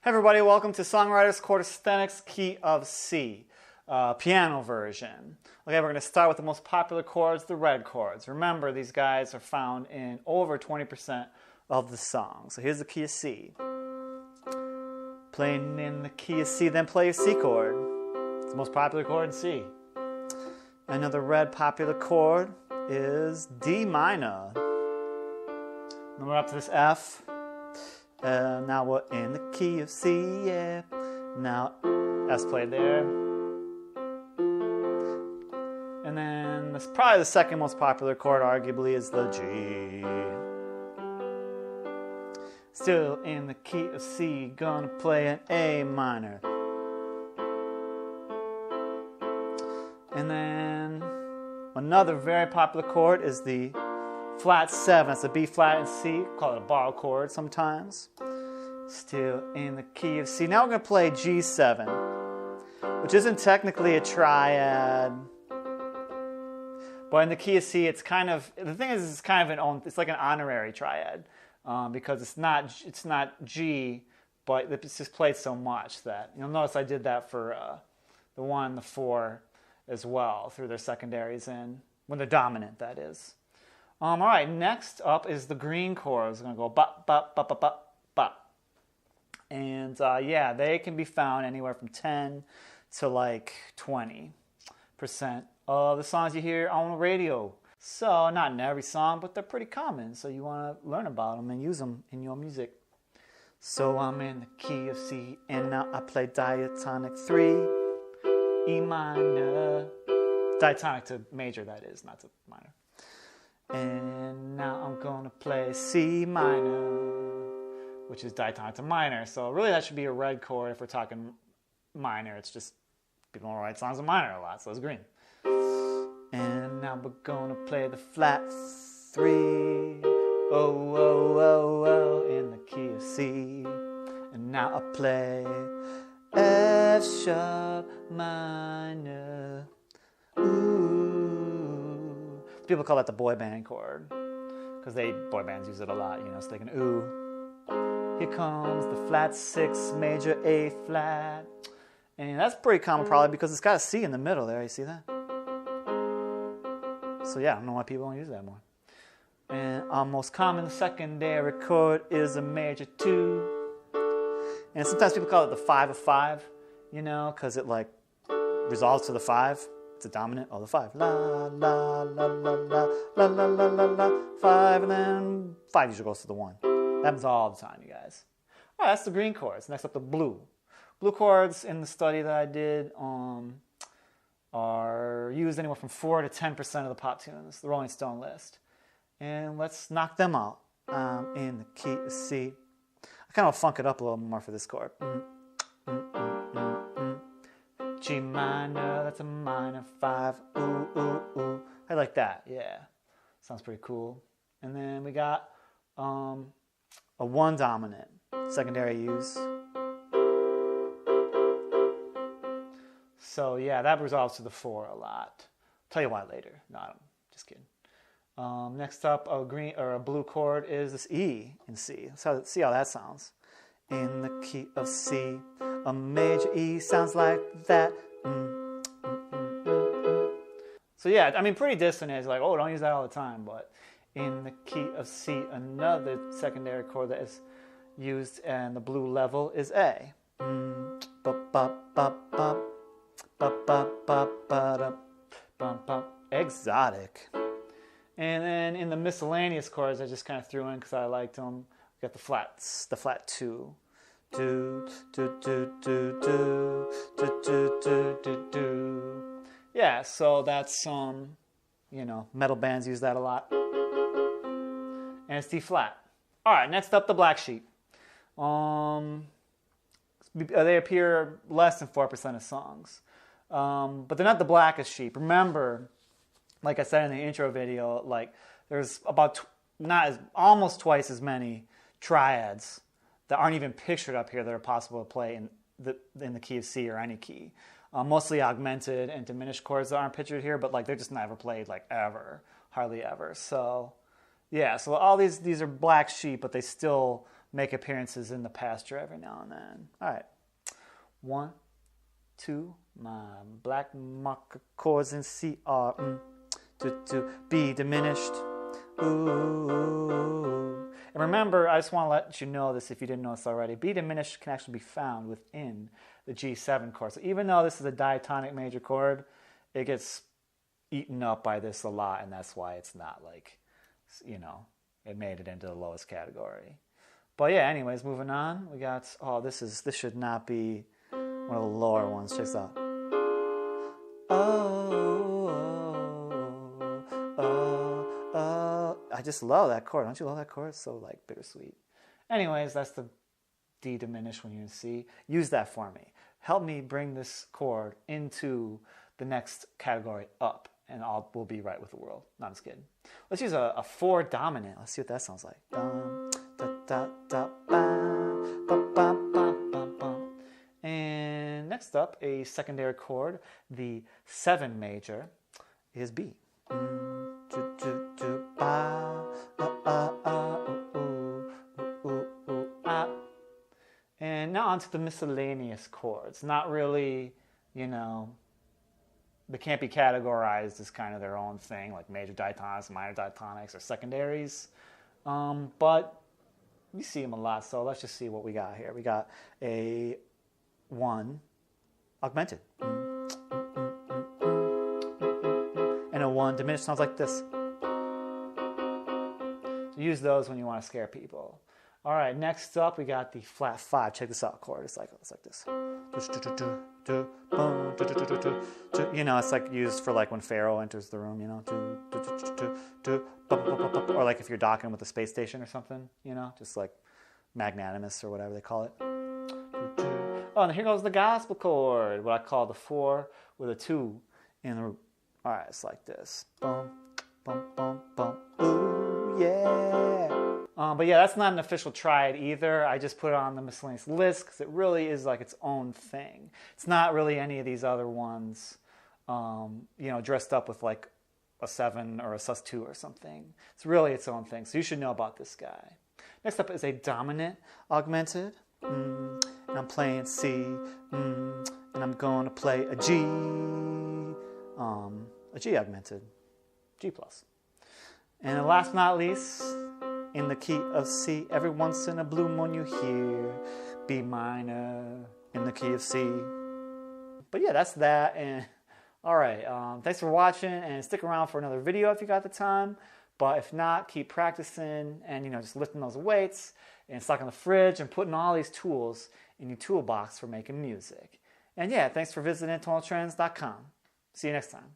Hey everybody, welcome to Songwriters Chordisthenics Key of C, piano version. Okay, we're going to start with the most popular chords, the red chords. Remember, these guys are found in over 20% of the song. So here's the key of C. Playing in the key of C, then play your C chord. It's the most popular chord in C. Another red popular chord is D minor. Then we're up to this F. Now we're in the key of C, yeah. Now F's played there. And then that's probably the second most popular chord, arguably, is the G. Still in the key of C, gonna play an A minor. And then another very popular chord is the flat 7. It's a B flat and C. Call it a bar chord sometimes. Still in the key of C. Now we're going to play G7, which isn't technically a triad. But in the key of C, it's kind of, the thing is, it's kind of it's like an honorary triad. Because it's not G, but it's just played so much that, you'll notice I did that for the 1, the 4 as well, through their secondaries in, when they're dominant, that is. All right, next up is the green chords. We're going to go ba, ba, ba, ba, ba, ba. And yeah, they can be found anywhere from 10 to like 20% of the songs you hear on the radio. So not in every song, but they're pretty common. So you want to learn about them and use them in your music. So I'm in the key of C, and now I play diatonic 3, E minor. Diatonic to major, that is, not to minor. And now I'm going to play C minor, which is diatonic to minor. So really that should be a red chord if we're talking minor. It's just people don't write songs in minor a lot, so it's green. And now we're going to play the flat 3, oh, oh, oh, oh, in the key of C. And now I play F sharp minor. Ooh. People call that the boy band chord, because boy bands use it a lot, you know, so they can ooh. Here comes the flat 6 major A flat. And that's pretty common probably because it's got a C in the middle there, you see that? So yeah, I don't know why people don't use that more. And our most common secondary chord is a major 2. And sometimes people call it the 5 of 5, you know, because it like resolves to the 5. It's a dominant of the 5. La, la, la, la, la, la, la, la, la, la, 5, and then 5 usually goes to the 1. That happens all the time, you guys. All right, that's the green chords. Next up, the blue. Blue chords in the study that I did are used anywhere from 4 to 10% of the pop tunes, the Rolling Stone list. And let's knock them out. In the key of C. I kind of funk it up a little more for this chord. G minor, that's a minor 5. Ooh, ooh, ooh. I like that, yeah. Sounds pretty cool. And then we got a 1 dominant, secondary use. So yeah, that resolves to the 4 a lot. Tell you why later. No, I'm just kidding. Next up, a green or a blue chord is this E in C. So see how that sounds. In the key of C, a major E sounds like that. So yeah, I mean, pretty dissonant. It's like, oh, don't use that all the time. But in the key of C, another secondary chord that is used in the blue level is A. Exotic. And then in the miscellaneous chords, I just kind of threw in because I liked them. We got the flats, the flat 2. Do, do, do, do, do, do, do, do, do, do. Yeah, so that's, you know, metal bands use that a lot. And it's D flat. All right, next up, the black sheep. They appear less than 4% of songs. But they're not the blackest sheep. Remember, like I said in the intro video, like there's about almost twice as many triads that aren't even pictured up here that are possible to play in the key of C or any key. Mostly augmented and diminished chords that aren't pictured here, but like they're just never played like ever, hardly ever. So yeah, so all these are black sheep, but they still make appearances in the pasture every now and then. All right. 1, 2, my black marker chords in C are to B diminished. Ooh. And remember, I just want to let you know this if you didn't know this already. B diminished can actually be found within the G7 chord. So even though this is a diatonic major chord, it gets eaten up by this a lot, and that's why it's not like, you know, it made it into the lowest category. But yeah, anyways, moving on. We got, oh, this should not be one of the lower ones. Check this out. I just love that chord. Don't you love that chord? It's so like bittersweet. Anyways, that's the D diminished when you're in C. Use that for me. Help me bring this chord into the next category up, and we'll be right with the world. No, I'm just kidding. Let's use a 4 dominant. Let's see what that sounds like. And next up, a secondary chord, the 7 major, is B. And now onto the miscellaneous chords. Not really, you know, they can't be categorized as kind of their own thing, like major diatonics, minor diatonics, or secondaries. But you see them a lot, so let's just see what we got here. We got a 1 augmented. And a 1 diminished sounds like this. So use those when you want to scare people. All right, next up we got the flat 5. Check this out chord. It's like this. You know, it's like used for like when Pharaoh enters the room, you know. Or like if you're docking with the space station or something, you know, just like magnanimous or whatever they call it. Oh, and here goes the gospel chord, what I call the 4 with a 2 in the root. All right, it's like this. Bum, bum, bum, bum. Ooh, yeah. But yeah, that's not an official triad either. I just put it on the miscellaneous list because it really is like its own thing. It's not really any of these other ones, you know, dressed up with like a 7 or a sus2 or something. It's really its own thing. So you should know about this guy. Next up is a dominant augmented. And I'm playing C. And I'm going to play a G augmented, G+. And last but not least, in the key of C, every once in a blue moon you hear B minor in the key of C. But yeah, that's that. And all right, thanks for watching, and stick around for another video if you got the time. But if not, keep practicing and, you know, just lifting those weights and stocking the fridge and putting all these tools in your toolbox for making music. And yeah, thanks for visiting tonaltrends.com. See you next time.